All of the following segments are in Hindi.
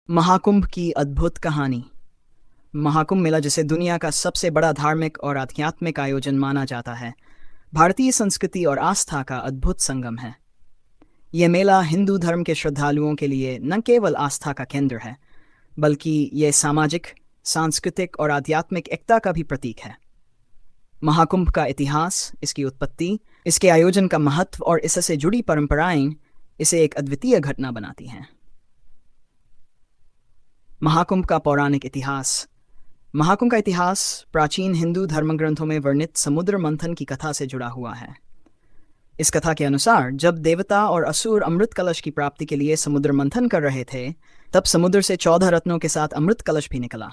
महाकुंभ की अद्भुत कहानी। महाकुंभ मेला, जिसे दुनिया का सबसे बड़ा धार्मिक और आध्यात्मिक आयोजन माना जाता है, भारतीय संस्कृति और आस्था का अद्भुत संगम है। यह मेला हिंदू धर्म के श्रद्धालुओं के लिए न केवल आस्था का केंद्र है, बल्कि यह सामाजिक, सांस्कृतिक और आध्यात्मिक एकता का भी प्रतीक है। महाकुंभ का इतिहास, इसकी उत्पत्ति, इसके आयोजन का महत्व और इससे जुड़ी परंपराएं इसे एक अद्वितीय घटना बनाती हैं। महाकुंभ का पौराणिक इतिहास। महाकुंभ का इतिहास प्राचीन हिंदू धर्मग्रंथों में वर्णित समुद्र मंथन की कथा से जुड़ा हुआ है। इस कथा के अनुसार जब देवता और असुर अमृत कलश की प्राप्ति के लिए समुद्र मंथन कर रहे थे, तब समुद्र से 14 रत्नों के साथ अमृत कलश भी निकला।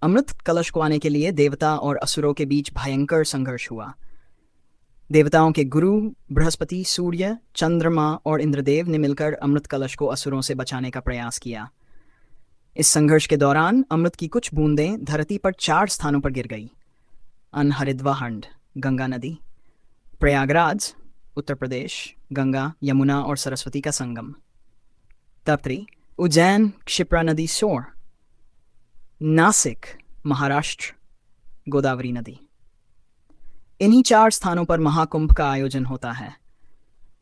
अमृत कलश को आने के लिए देवता और असुरों के बीच भयंकर संघर्ष हुआ। देवताओं के गुरु बृहस्पति, सूर्य, चंद्रमा और इंद्रदेव ने मिलकर अमृत कलश को असुरों से बचाने का प्रयास किया। इस संघर्ष के दौरान अमृत की कुछ बूंदें धरती पर 4 स्थानों पर गिर गई। हरिद्वाहंड, गंगा नदी; प्रयागराज, उत्तर प्रदेश, गंगा, यमुना और सरस्वती का संगम; तप्ती, उज्जैन, क्षिप्रा नदी सोर; नासिक, महाराष्ट्र, गोदावरी नदी। इन्हीं 4 स्थानों पर महाकुंभ का आयोजन होता है।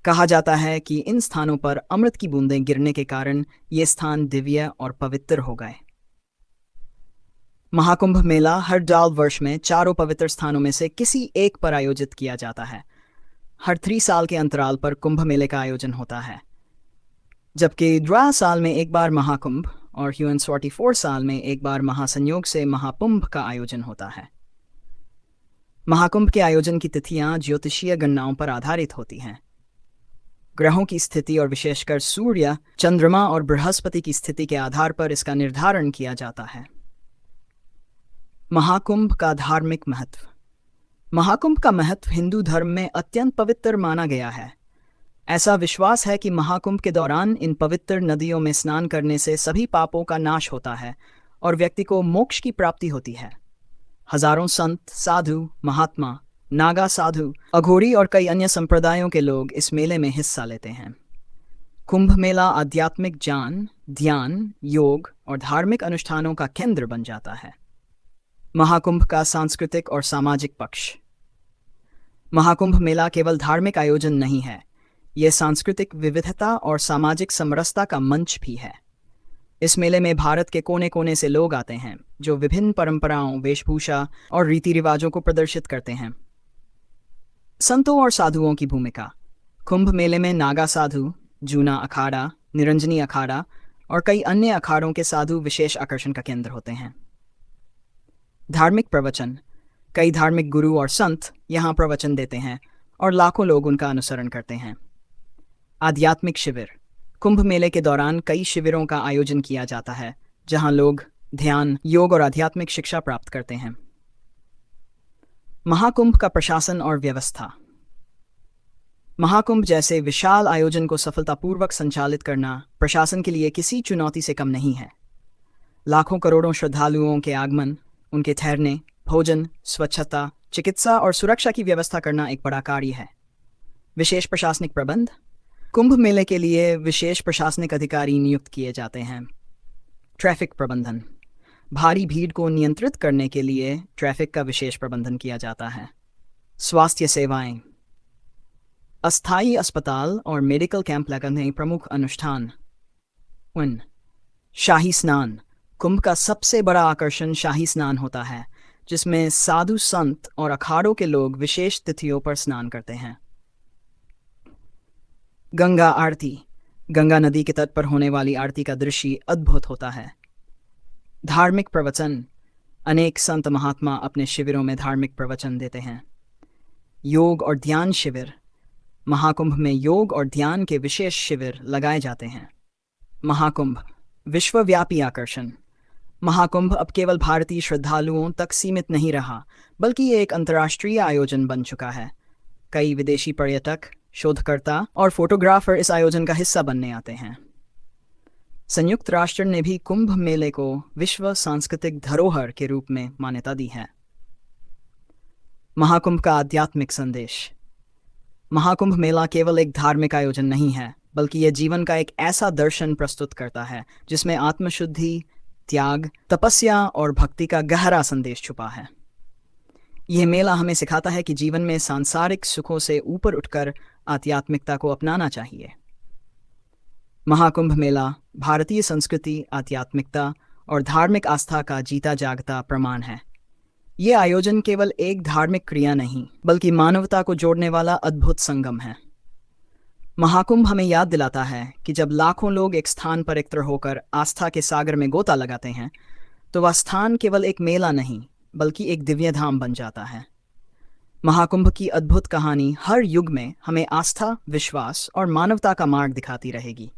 कहा जाता है कि इन स्थानों पर अमृत की बूंदें गिरने के कारण ये स्थान दिव्य और पवित्र हो गए। महाकुंभ मेला हर वर्ष में 4 पवित्र स्थानों में से किसी एक पर आयोजित किया जाता है। हर 3 साल के अंतराल पर कुंभ मेले का आयोजन होता है, जबकि 12 साल में एक बार महाकुंभ और 44 साल में एक बार महासंयोग से महाकुंभ का आयोजन होता है। महाकुंभ के आयोजन की तिथियां ज्योतिषीय गणनाओं पर आधारित होती हैं। ग्रहों की स्थिति और विशेषकर सूर्य, चंद्रमा और बृहस्पति की स्थिति के आधार पर इसका निर्धारण किया जाता है। महाकुंभ का धार्मिक महत्व। महाकुंभ का महत्व हिंदू धर्म में अत्यंत पवित्र माना गया है। ऐसा विश्वास है कि महाकुंभ के दौरान इन पवित्र नदियों में स्नान करने से सभी पापों का नाश होता है और व्यक्ति को मोक्ष की प्राप्ति होती है। हजारों संत, साधु, महात्मा, नागा साधु, अघोरी और कई अन्य संप्रदायों के लोग इस मेले में हिस्सा लेते हैं। कुंभ मेला आध्यात्मिक ज्ञान, ध्यान, योग और धार्मिक अनुष्ठानों का केंद्र बन जाता है। महाकुंभ का सांस्कृतिक और सामाजिक पक्ष। महाकुंभ मेला केवल धार्मिक आयोजन नहीं है, यह सांस्कृतिक विविधता और सामाजिक समरसता का मंच भी है। इस मेले में भारत के कोने कोने से लोग आते हैं, जो विभिन्न परंपराओं, वेशभूषा और रीति रिवाजों को प्रदर्शित करते हैं। संतों और साधुओं की भूमिका। कुंभ मेले में नागा साधु, जूना अखाड़ा, निरंजनी अखाड़ा और कई अन्य अखाड़ों के साधु विशेष आकर्षण का केंद्र होते हैं। धार्मिक प्रवचन। कई धार्मिक गुरु और संत यहाँ प्रवचन देते हैं और लाखों लोग उनका अनुसरण करते हैं। आध्यात्मिक शिविर। कुंभ मेले के दौरान कई शिविरों का आयोजन किया जाता है, जहाँ लोग ध्यान, योग और आध्यात्मिक शिक्षा प्राप्त करते हैं। महाकुंभ का प्रशासन और व्यवस्था। महाकुंभ जैसे विशाल आयोजन को सफलतापूर्वक संचालित करना प्रशासन के लिए किसी चुनौती से कम नहीं है। लाखों करोड़ों श्रद्धालुओं के आगमन, उनके ठहरने, भोजन, स्वच्छता, चिकित्सा और सुरक्षा की व्यवस्था करना एक बड़ा कार्य है। विशेष प्रशासनिक प्रबंध। कुंभ मेले के लिए विशेष प्रशासनिक अधिकारी नियुक्त किए जाते हैं। ट्रैफिक प्रबंधन। भारी भीड़ को नियंत्रित करने के लिए ट्रैफिक का विशेष प्रबंधन किया जाता है। स्वास्थ्य सेवाएं। अस्थायी अस्पताल और मेडिकल कैंप लगाने प्रमुख अनुष्ठान। शाही स्नान। कुंभ का सबसे बड़ा आकर्षण शाही स्नान होता है, जिसमें साधु संत और अखाड़ों के लोग विशेष तिथियों पर स्नान करते हैं। गंगा आरती। गंगा नदी के तट पर होने वाली आरती का दृश्य अद्भुत होता है। धार्मिक प्रवचन। अनेक संत महात्मा अपने शिविरों में धार्मिक प्रवचन देते हैं। योग और ध्यान शिविर। महाकुंभ में योग और ध्यान के विशेष शिविर लगाए जाते हैं। महाकुंभ विश्वव्यापी आकर्षण। महाकुंभ अब केवल भारतीय श्रद्धालुओं तक सीमित नहीं रहा, बल्कि ये एक अंतर्राष्ट्रीय आयोजन बन चुका है। कई विदेशी पर्यटक, शोधकर्ता और फोटोग्राफर इस आयोजन का हिस्सा बनने आते हैं। संयुक्त राष्ट्र ने भी कुंभ मेले को विश्व सांस्कृतिक धरोहर के रूप में मान्यता दी है। महाकुंभ का आध्यात्मिक संदेश। महाकुंभ मेला केवल एक धार्मिक आयोजन नहीं है, बल्कि यह जीवन का एक ऐसा दर्शन प्रस्तुत करता है जिसमें आत्मशुद्धि, त्याग, तपस्या और भक्ति का गहरा संदेश छुपा है। यह मेला हमें सिखाता है कि जीवन में सांसारिक सुखों से ऊपर उठकर आध्यात्मिकता को अपनाना चाहिए। महाकुंभ मेला भारतीय संस्कृति, आध्यात्मिकता और धार्मिक आस्था का जीता जागता प्रमाण है। ये आयोजन केवल एक धार्मिक क्रिया नहीं, बल्कि मानवता को जोड़ने वाला अद्भुत संगम है। महाकुंभ हमें याद दिलाता है कि जब लाखों लोग एक स्थान पर एकत्र होकर आस्था के सागर में गोता लगाते हैं, तो वह स्थान केवल एक मेला नहीं, बल्कि एक दिव्य धाम बन जाता है। महाकुंभ की अद्भुत कहानी हर युग में हमें आस्था, विश्वास और मानवता का मार्ग दिखाती रहेगी।